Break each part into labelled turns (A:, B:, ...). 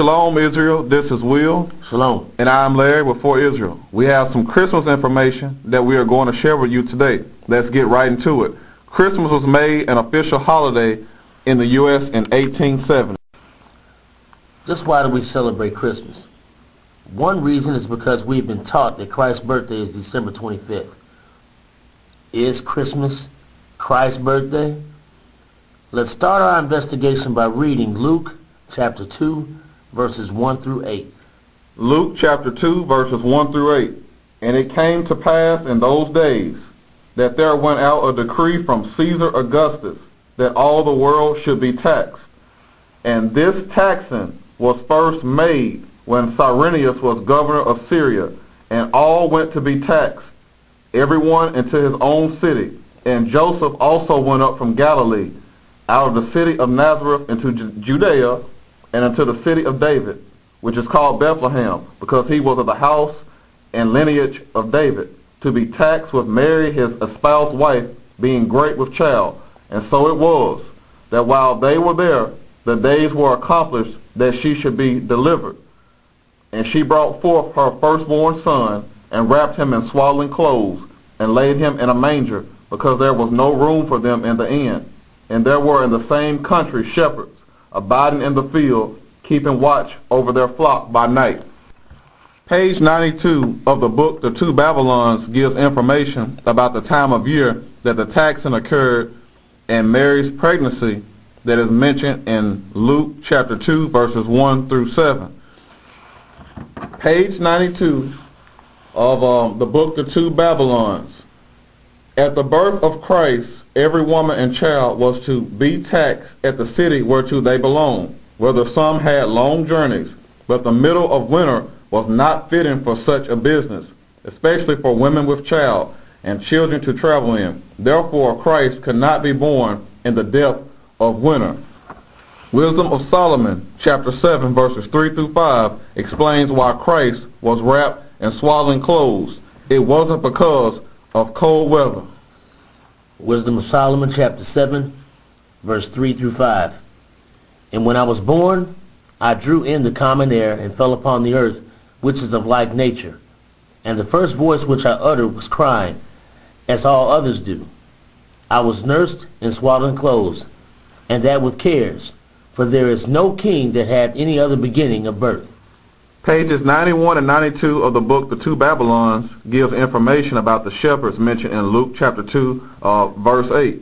A: Shalom, Israel. This is Will.
B: Shalom.
A: And I'm Larry with For Israel. We have some Christmas information that we are going to share with you today. Let's get right into it. Christmas was made an official holiday in the U.S. in 1870.
B: Just why do we celebrate Christmas? One reason is because we've been taught that Christ's birthday is December 25th. Is Christmas Christ's birthday? Let's start our investigation by reading Luke chapter 2, verses 1 through 8.
A: Luke chapter 2, verses 1 through 8. And it came to pass in those days that there went out a decree from Caesar Augustus that all the world should be taxed. And this taxing was first made when Cyrenius was governor of Syria, and all went to be taxed, everyone into his own city. And Joseph also went up from Galilee, out of the city of Nazareth into Judea, and into the city of David, which is called Bethlehem, because he was of the house and lineage of David, to be taxed with Mary his espoused wife, being great with child. And so it was, that while they were there, the days were accomplished that she should be delivered. And she brought forth her firstborn son, and wrapped him in swaddling clothes, and laid him in a manger, because there was no room for them in the inn. And there were in the same country shepherds, abiding in the field, keeping watch over their flock by night. Page 92 of the book The Two Babylons gives information about the time of year that the taxing occurred and Mary's pregnancy that is mentioned in Luke chapter 2, verses 1 through 7. Page 92 of the book The Two Babylons. At the birth of Christ, every woman and child was to be taxed at the city whereto they belonged, whether some had long journeys, but the middle of winter was not fitting for such a business, especially for women with child and children to travel in. Therefore Christ could not be born in the depth of winter. Wisdom of Solomon, chapter 7, verses 3 through 5, explains why Christ was wrapped in swaddling clothes. It wasn't because of cold weather.
B: Wisdom of Solomon chapter 7, verse 3 through 5. And when I was born, I drew in the common air and fell upon the earth, which is of like nature. And the first voice which I uttered was crying, as all others do. I was nursed in swaddling clothes, and that with cares, for there is no king that had any other beginning of birth.
A: Pages 91 and 92 of the book The Two Babylons gives information about the shepherds mentioned in Luke chapter 2, verse 8.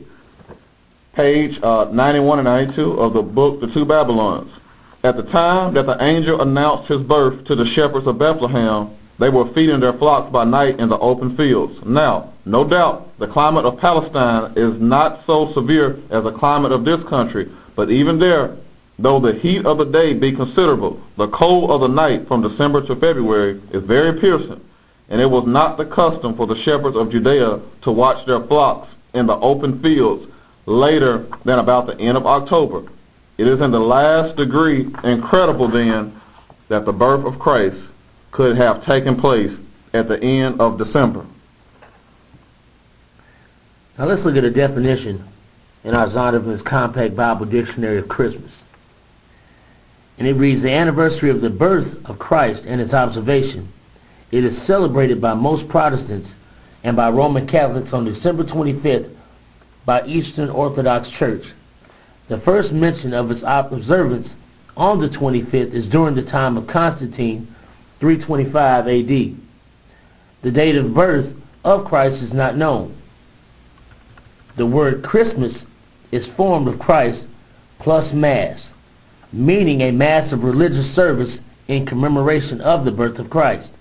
A: Page 91 and 92 of the book The Two Babylons. At the time that the angel announced his birth to the shepherds of Bethlehem, they were feeding their flocks by night in the open fields. Now, no doubt, the climate of Palestine is not so severe as the climate of this country, but even there, though the heat of the day be considerable, the cold of the night from December to February is very piercing, and it was not the custom for the shepherds of Judea to watch their flocks in the open fields later than about the end of October. It is in the last degree incredible then that the birth of Christ could have taken place at the end of December.
B: Now let's look at a definition in our Zondervan's Compact Bible Dictionary of Christmas. And it reads, the anniversary of the birth of Christ and its observation. It is celebrated by most Protestants and by Roman Catholics on December 25th by Eastern Orthodox Church. The first mention of its observance on the 25th is during the time of Constantine, 325 AD. The date of birth of Christ is not known. The word Christmas is formed of Christ plus Mass, meaning a mass of religious service in commemoration of the birth of Christ.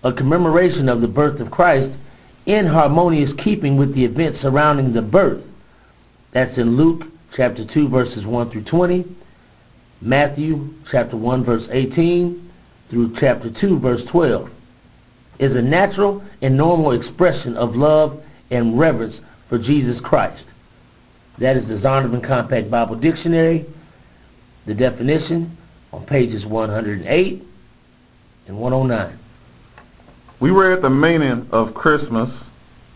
B: A commemoration of the birth of Christ in harmonious keeping with the events surrounding the birth. That's in Luke chapter 2 verses 1 through 20, Matthew chapter 1 verse 18 through chapter 2 verse 12. Is a natural and normal expression of love and reverence for Jesus Christ. That is the Zondervan Compact Bible Dictionary. The definition on pages 108 and 109.
A: We read the meaning of Christmas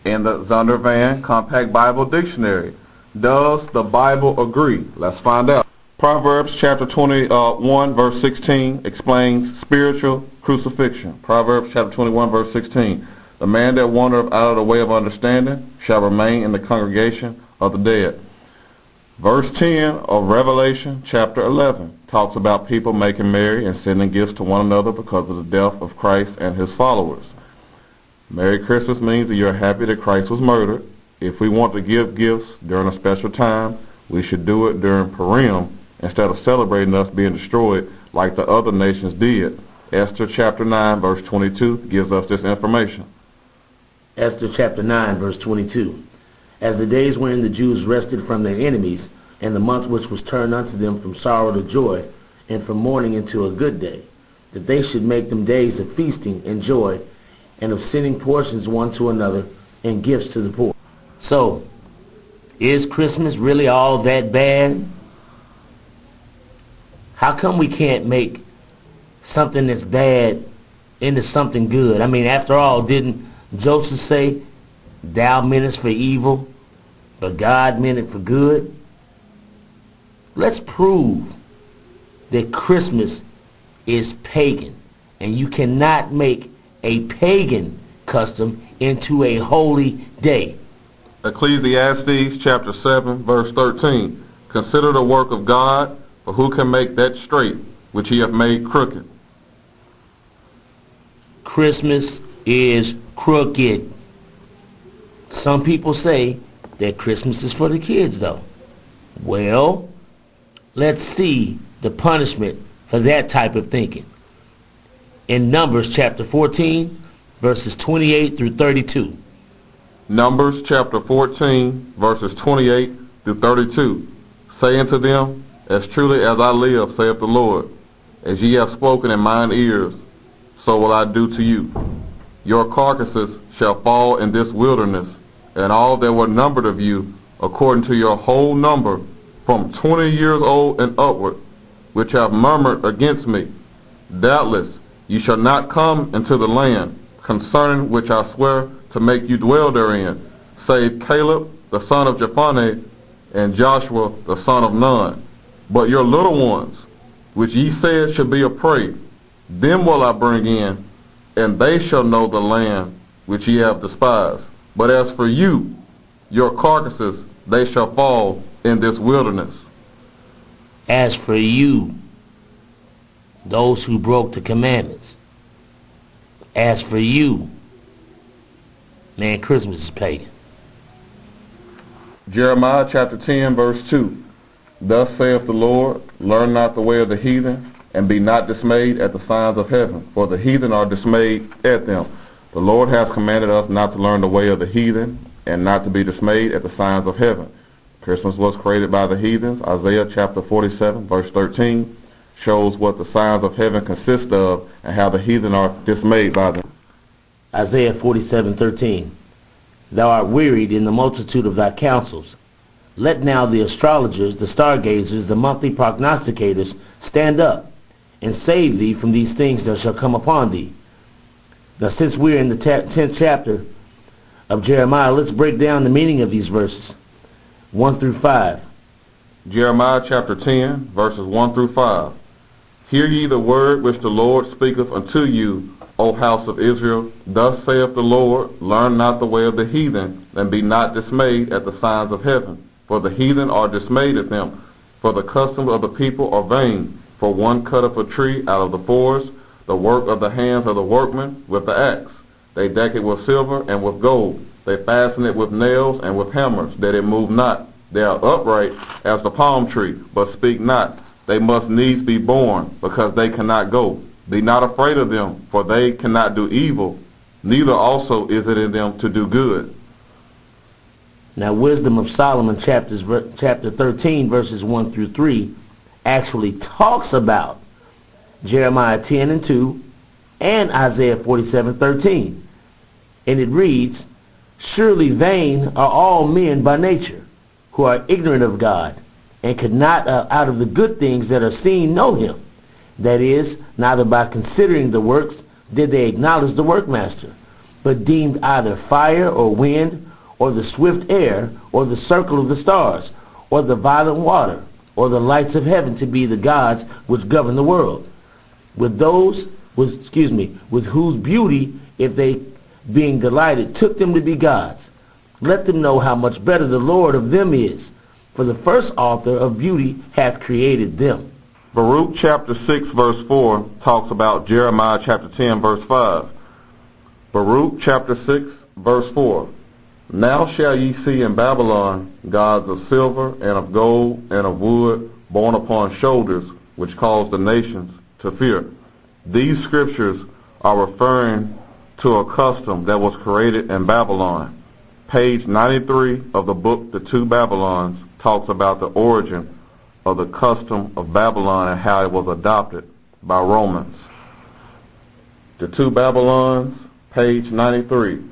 A: in the Zondervan Compact Bible Dictionary. Does the Bible agree? Let's find out. Proverbs chapter 21 verse 16 explains spiritual crucifixion. Proverbs chapter 21 verse 16. The man that wandereth out of the way of understanding shall remain in the congregation of the dead. Verse 10 of Revelation chapter 11 talks about people making merry and sending gifts to one another because of the death of Christ and his followers. Merry Christmas means that you're happy that Christ was murdered. If we want to give gifts during a special time, we should do it during Purim instead of celebrating us being destroyed like the other nations did. Esther chapter 9 verse 22 gives us this information.
B: Esther chapter 9 verse 22. As the days wherein the Jews rested from their enemies, and the month which was turned unto them from sorrow to joy, and from mourning into a good day, that they should make them days of feasting and joy, and of sending portions one to another, and gifts to the poor. So, is Christmas really all that bad? How come we can't make something that's bad into something good? I mean, after all, didn't Joseph say, "Thou meantest for evil, but God meant it for good"? Let's prove that Christmas is pagan, and you cannot make a pagan custom into a holy day.
A: Ecclesiastes chapter 7 verse 13. Consider the work of God, for who can make that straight which he hath made crooked?
B: Christmas is crooked. Some people say that Christmas is for the kids, though. Well, let's see the punishment for that type of thinking. In Numbers chapter 14, verses 28 through 32.
A: Numbers chapter 14 verses 28 through 32. Say unto them, As truly as I live, saith the Lord, as ye have spoken in mine ears, so will I do to you. Your carcasses shall fall in this wilderness, and all that were numbered of you, according to your whole number, from 20 years old and upward, which have murmured against me. Doubtless ye shall not come into the land, concerning which I swear to make you dwell therein, save Caleb the son of Jephunneh, and Joshua the son of Nun. But your little ones, which ye said should be a prey, them will I bring in, and they shall know the land which ye have despised. But as for you, your carcasses, they shall fall in this wilderness.
B: As for you, those who broke the commandments, as for you, man, Christmas is pagan.
A: Jeremiah chapter 10 verse 2. Thus saith the Lord, learn not the way of the heathen, and be not dismayed at the signs of heaven, for the heathen are dismayed at them. The Lord has commanded us not to learn the way of the heathen, and not to be dismayed at the signs of heaven. Christmas was created by the heathens. Isaiah chapter 47 verse 13 shows what the signs of heaven consist of, and how the heathen are dismayed by them.
B: Isaiah 47:13. Thou art wearied in the multitude of thy counsels. Let now the astrologers, the stargazers, the monthly prognosticators stand up, and save thee from these things that shall come upon thee. Now, since we're in the 10th chapter of Jeremiah, let's break down the meaning of these verses, 1 through 5.
A: Jeremiah chapter 10 verses 1 through 5. Hear ye the word which the Lord speaketh unto you, O house of Israel. Thus saith the Lord, learn not the way of the heathen, and be not dismayed at the signs of heaven. For the heathen are dismayed at them, for the customs of the people are vain. For one cutteth a tree out of the forest, the work of the hands of the workmen with the axe. They deck it with silver and with gold. They fasten it with nails and with hammers, that it move not. They are upright as the palm tree, but speak not. They must needs be born, because they cannot go. Be not afraid of them, for they cannot do evil, neither also is it in them to do good.
B: Now, Wisdom of Solomon chapter 13 verses 1 through 3 actually talks about Jeremiah 10 and 2 and Isaiah 47:13. And it reads, surely vain are all men by nature, who are ignorant of God, and could not out of the good things that are seen know him. That is, neither by considering the works did they acknowledge the workmaster, but deemed either fire or wind, or the swift air, or the circle of the stars, or the violent water, or the lights of heaven to be the gods which govern the world, with whose beauty, if they, being delighted, took them to be gods. Let them know how much better the Lord of them is, for the first author of beauty hath created them.
A: Baruch chapter 6 verse 4 talks about Jeremiah chapter 10 verse 5. Baruch chapter 6 verse 4. Now shall ye see in Babylon gods of silver and of gold and of wood borne upon shoulders, which cause the nations to fear. These scriptures are referring to a custom that was created in Babylon. Page 93 of the book The Two Babylons talks about the origin of the custom of Babylon and how it was adopted by Romans. The Two Babylons, page 93.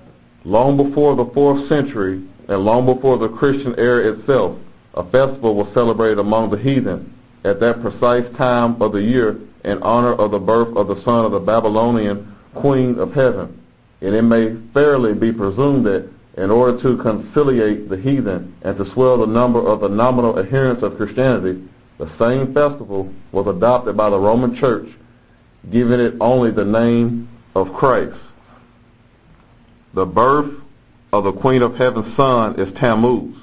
A: Long before the 4th century and long before the Christian era itself, a festival was celebrated among the heathen at that precise time of the year in honor of the birth of the son of the Babylonian queen of heaven. And it may fairly be presumed that in order to conciliate the heathen and to swell the number of the nominal adherents of Christianity, the same festival was adopted by the Roman Church, giving it only the name of Christ. The birth of the Queen of Heaven's son is Tammuz.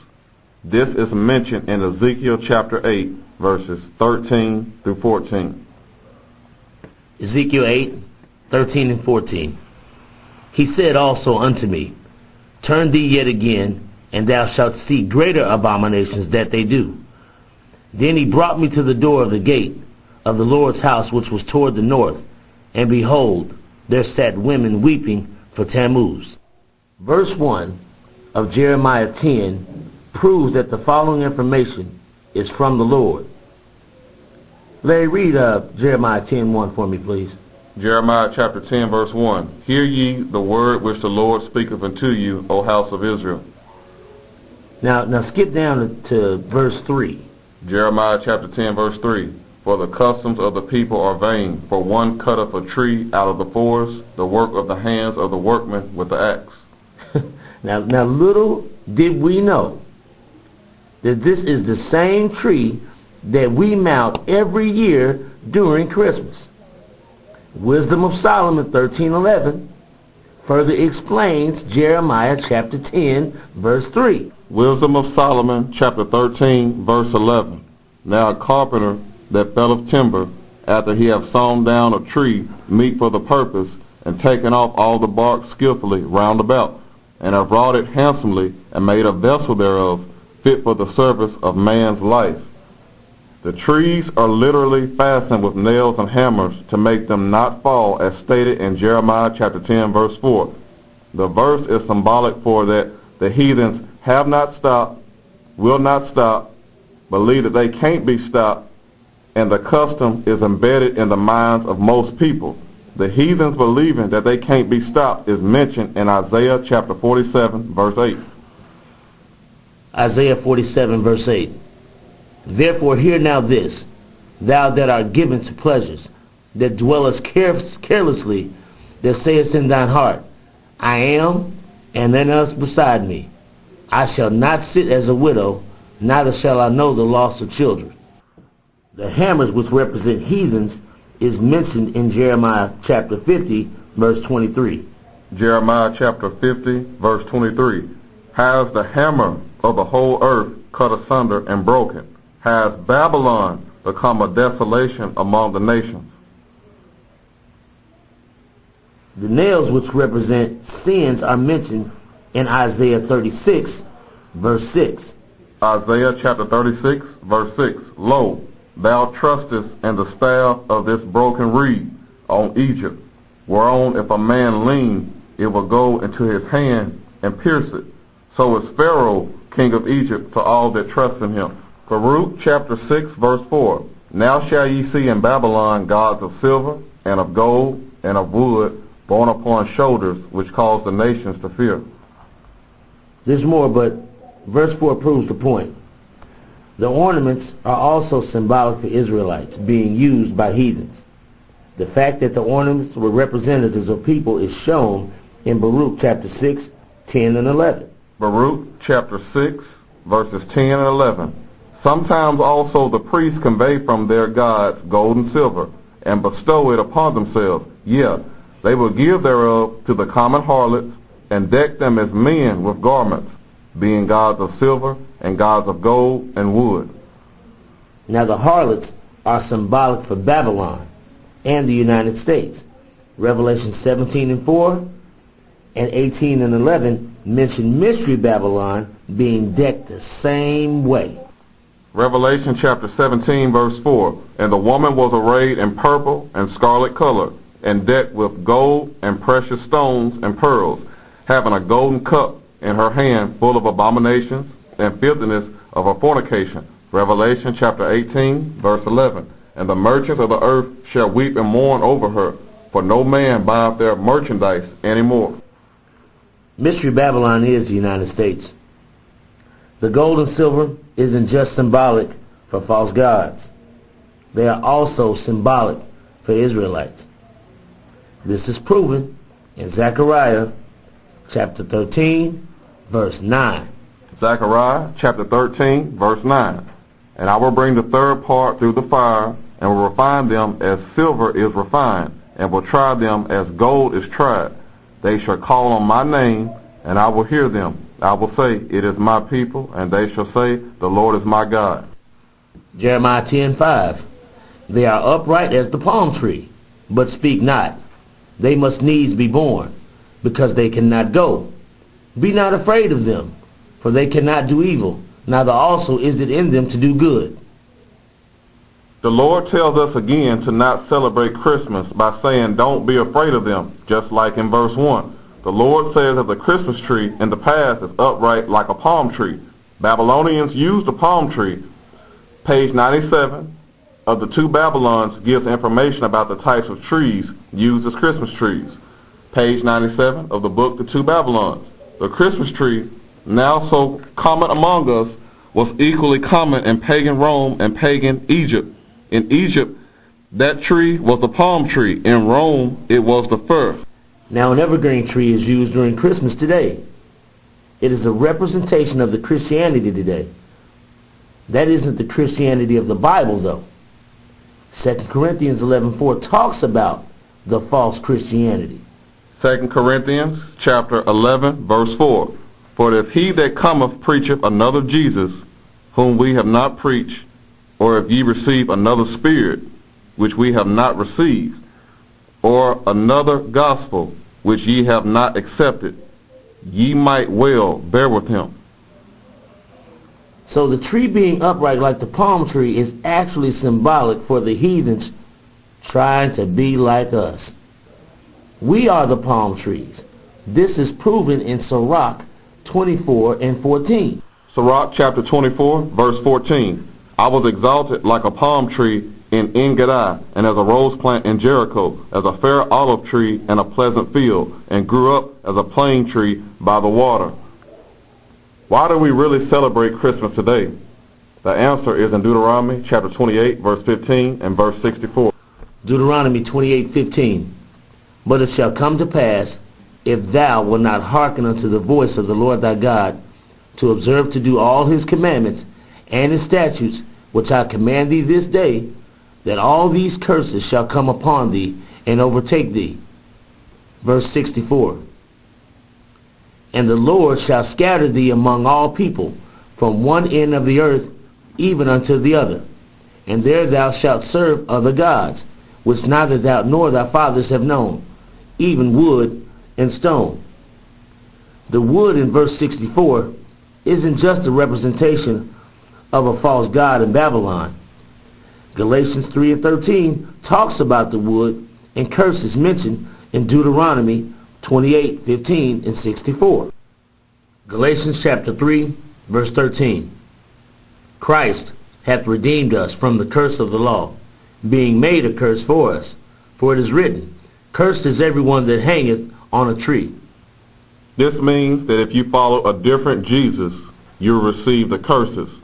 A: This is mentioned in Ezekiel chapter 8, verses 13 through 14.
B: Ezekiel 8, 13 and 14. He said also unto me, Turn thee yet again, and thou shalt see greater abominations that they do. Then he brought me to the door of the gate of the Lord's house, which was toward the north, and behold, there sat women weeping for Tammuz. Verse 1 of Jeremiah 10 proves that the following information is from the Lord. Larry, read Jeremiah 10:1 for me, please.
A: Jeremiah chapter 10 verse 1. Hear ye the word which the Lord speaketh unto you, O house of Israel.
B: Now skip down to verse 3.
A: Jeremiah chapter 10 verse 3. For the customs of the people are vain, for one cutteth a tree out of the forest, the work of the hands of the workman with the axe.
B: Now little did we know that this is the same tree that we mount every year during Christmas. Wisdom of Solomon 13:11 further explains Jeremiah chapter 10 verse 3.
A: Wisdom of Solomon chapter 13 verse 11. Now a carpenter that felleth timber, after he hath sawn down a tree meet for the purpose, and taken off all the bark skillfully round about, and have wrought it handsomely, and made a vessel thereof, fit for the service of man's life. The trees are literally fastened with nails and hammers to make them not fall, as stated in Jeremiah chapter 10 verse 4. The verse is symbolic for that the heathens have not stopped, will not stop, believe that they can't be stopped, and the custom is embedded in the minds of most people. The heathens believing that they can't be stopped is mentioned in Isaiah chapter 47 verse 8.
B: Isaiah 47 verse 8. Therefore hear now this, thou that art given to pleasures, that dwellest carelessly, that sayest in thine heart, I am, and none else beside me. I shall not sit as a widow, neither shall I know the loss of children. The hammers which represent heathens is mentioned in Jeremiah chapter 50 verse 23.
A: Jeremiah chapter 50 verse 23. Has the hammer of the whole earth cut asunder and broken? Has Babylon become a desolation among the nations?
B: The nails which represent sins are mentioned in Isaiah 36 verse 6.
A: Isaiah chapter 36 verse 6. Lo, thou trustest in the staff of this broken reed on Egypt, whereon if a man lean, it will go into his hand and pierce it. So is Pharaoh, king of Egypt, to all that trust in him. Baruch chapter 6 verse 4. Now shall ye see in Babylon gods of silver and of gold and of wood borne upon shoulders, which cause the nations to fear.
B: There's more, but verse 4 proves the point. The ornaments are also symbolic for Israelites being used by heathens. The fact that the ornaments were representatives of people is shown in Baruch chapter 6, 10 and 11.
A: Baruch chapter 6 verses 10 and 11. Sometimes also the priests convey from their gods gold and silver, and bestow it upon themselves. Yes, they will give thereof to the common harlots, and deck them as men with garments, being gods of silver, and gods of gold and wood.
B: Now the harlots are symbolic for Babylon and the United States. Revelation 17:4 and 18:11 mention Mystery Babylon being decked the same way.
A: Revelation chapter 17 verse 4, And the woman was arrayed in purple and scarlet color, and decked with gold and precious stones and pearls, having a golden cup in her hand full of abominations and filthiness of her fornication. Revelation chapter 18 verse 11, And the merchants of the earth shall weep and mourn over her, for no man buyeth their merchandise any more.
B: Mystery Babylon is the United States. The gold and silver isn't just symbolic for false gods. They are also symbolic for Israelites. This is proven in Zechariah chapter 13, verse 9.
A: Zechariah chapter 13 verse 9, And I will bring the third part through the fire, and will refine them as silver is refined, and will try them as gold is tried. They shall call on my name, and I will hear them. I will say, It is my people, and they shall say, The Lord is my God.
B: Jeremiah 10:5. They are upright as the palm tree, but speak not. They must needs be born, because they cannot go. Be not afraid of them, for they cannot do evil, neither also is it in them to do good.
A: The Lord tells us again to not celebrate Christmas by saying, Don't be afraid of them, just like in verse 1. The Lord says that the Christmas tree in the past is upright like a palm tree. Babylonians used a palm tree. Page 97 of the Two Babylons gives information about the types of trees used as Christmas trees. Page 97 of the book The Two Babylons. The Christmas tree, now so common among us, was equally common in pagan Rome and pagan Egypt. In Egypt, that tree was the palm tree. In Rome, it was the fir.
B: Now an evergreen tree is used during Christmas today. It is a representation of the Christianity today. That isn't the Christianity of the Bible, though. 2 Corinthians 11:4 talks about the false Christianity.
A: 2 Corinthians chapter 11 verse 4, For if he that cometh preacheth another Jesus, whom we have not preached, or if ye receive another spirit, which we have not received, or another gospel, which ye have not accepted, ye might well bear with him.
B: So the tree being upright like the palm tree is actually symbolic for the heathens trying to be like us. We are the palm trees. This is proven in Sirach 24 and 14.
A: Sirach chapter 24 verse 14, I was exalted like a palm tree in En-Gedi, and as a rose plant in Jericho, as a fair olive tree in a pleasant field, and grew up as a plane tree by the water. Why do we really celebrate Christmas today? The answer is in Deuteronomy chapter 28 verse 15 and verse 64.
B: Deuteronomy 28:15. But it shall come to pass, if thou wilt not hearken unto the voice of the Lord thy God, to observe to do all his commandments and his statutes, which I command thee this day, that all these curses shall come upon thee and overtake thee. Verse 64. And the Lord shall scatter thee among all people, from one end of the earth even unto the other. And there thou shalt serve other gods, which neither thou nor thy fathers have known, even wood and stone. The wood in verse 64 isn't just a representation of a false god in Babylon. Galatians 3 and 13 talks about the wood and curses mentioned in Deuteronomy 28, 15, and 64. Galatians chapter 3, verse 13. Christ hath redeemed us from the curse of the law, being made a curse for us. For it is written, Cursed is everyone that hangeth on a tree.
A: This means that if you follow a different Jesus, you'll receive the curses.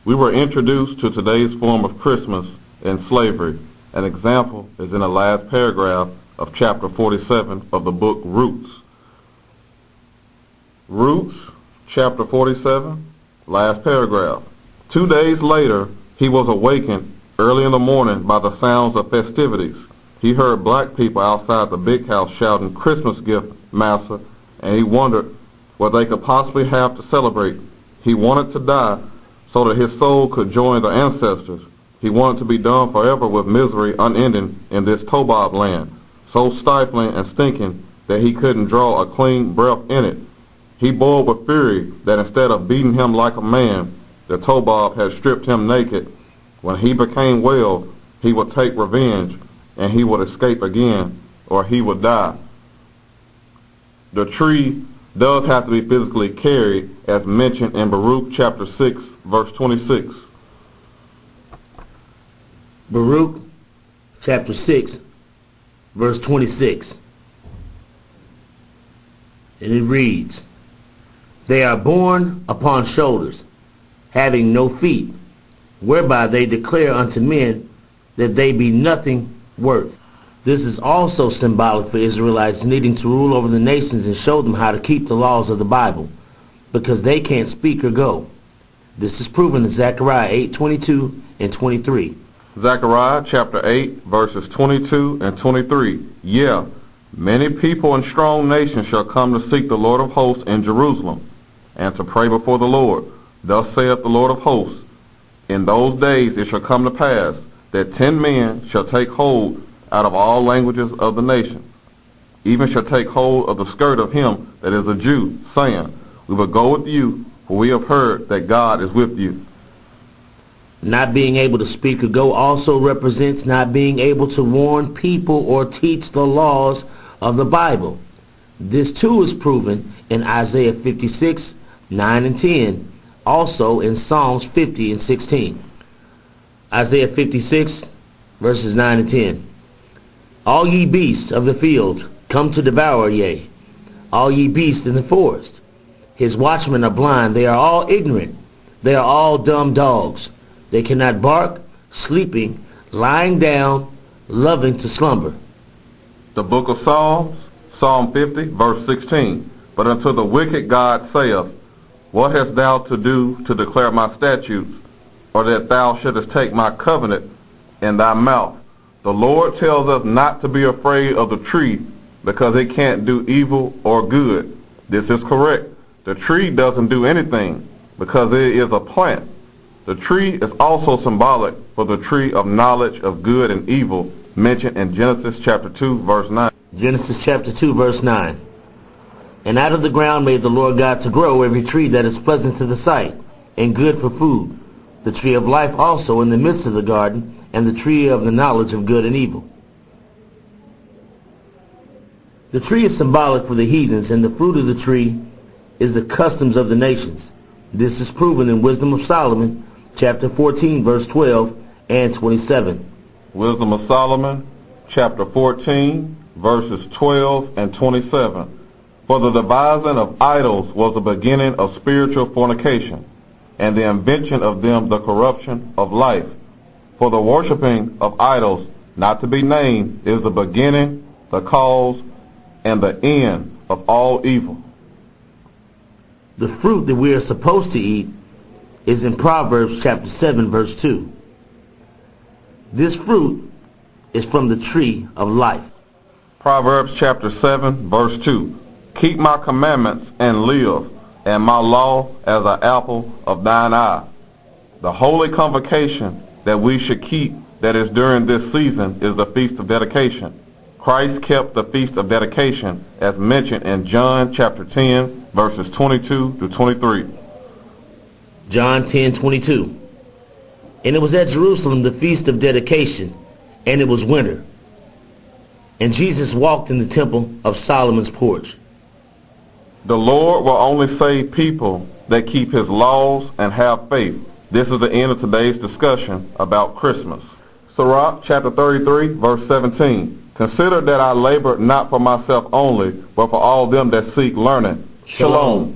A: We were introduced to today's form of Christmas in slavery. An example is in the last paragraph of chapter 47 of the book Roots. Roots, chapter 47, last paragraph. 2 days later, he was awakened early in the morning by the sounds of festivities. He heard black people outside the big house shouting, "Christmas gift, Massa," and he wondered what they could possibly have to celebrate. He wanted to die so that his soul could join the ancestors. He wanted to be done forever with misery unending in this Tobob land, so stifling and stinking that he couldn't draw a clean breath in it. He boiled with fury that instead of beating him like a man, the Tobob had stripped him naked. When he became well, he would take revenge, and he would escape again, or he would die. The tree does have to be physically carried, as mentioned in Baruch chapter 6, verse 26.
B: Baruch chapter 6, verse 26. And it reads, "They are borne upon shoulders, having no feet, whereby they declare unto men that they be nothing worth." This is also symbolic for Israelites needing to rule over the nations and show them how to keep the laws of the Bible, because they can't speak or go. This is proven in Zechariah 8:22 and 23.
A: Zechariah chapter 8, verses 22 and 23. "Yeah, many people and strong nations shall come to seek the Lord of hosts in Jerusalem, and to pray before the Lord. Thus saith the Lord of hosts, in those days it shall come to pass that 10 men shall take hold out of all languages of the nations, even shall take hold of the skirt of him that is a Jew, saying, We will go with you, for we have heard that God is with you."
B: Not being able to speak or go also represents not being able to warn people or teach the laws of the Bible. This too is proven in Isaiah 56, 9 and 10, also in Psalms 50 and 16. Isaiah 56, verses 9 and 10. "All ye beasts of the field, come to devour, yea, all ye beasts in the forest. His watchmen are blind, they are all ignorant, they are all dumb dogs. They cannot bark, sleeping, lying down, loving to slumber."
A: The book of Psalms, Psalm 50, verse 16. "But unto the wicked God saith, What hast thou to do to declare my statutes, or that thou shouldest take my covenant in thy mouth?" The Lord tells us not to be afraid of the tree because it can't do evil or good. This is correct. The tree doesn't do anything because it is a plant. The tree is also symbolic for the tree of knowledge of good and evil mentioned in Genesis chapter 2, verse 9.
B: Genesis chapter 2, verse 9. "And out of the ground made the Lord God to grow every tree that is pleasant to the sight, and good for food, the tree of life also in the midst of the garden, and the tree of the knowledge of good and evil." The tree is symbolic for the heathens, and the fruit of the tree is the customs of the nations. This is proven in Wisdom of Solomon, chapter 14, verse 12 and 27.
A: Wisdom of Solomon, chapter 14, verses 12 and 27. "For the devising of idols was the beginning of spiritual fornication, and the invention of them the corruption of life. For the worshiping of idols, not to be named, is the beginning, the cause, and the end of all evil."
B: The fruit that we are supposed to eat is in Proverbs chapter 7, verse 2. This fruit is from the tree of life.
A: Proverbs chapter 7, verse 2. "Keep my commandments and live, and my law as an apple of thine eye." The holy convocation that we should keep that is during this season is the Feast of Dedication. Christ kept the Feast of Dedication as mentioned in John chapter 10, verses 22 to 23.
B: John 10:22. "And it was at Jerusalem the Feast of Dedication, and it was winter. And Jesus walked in the temple of Solomon's porch."
A: The Lord will only save people that keep his laws and have faith. This is the end of today's discussion about Christmas. Sirach chapter 33, verse 17. "Consider that I labor not for myself only, but for all them that seek learning." Shalom.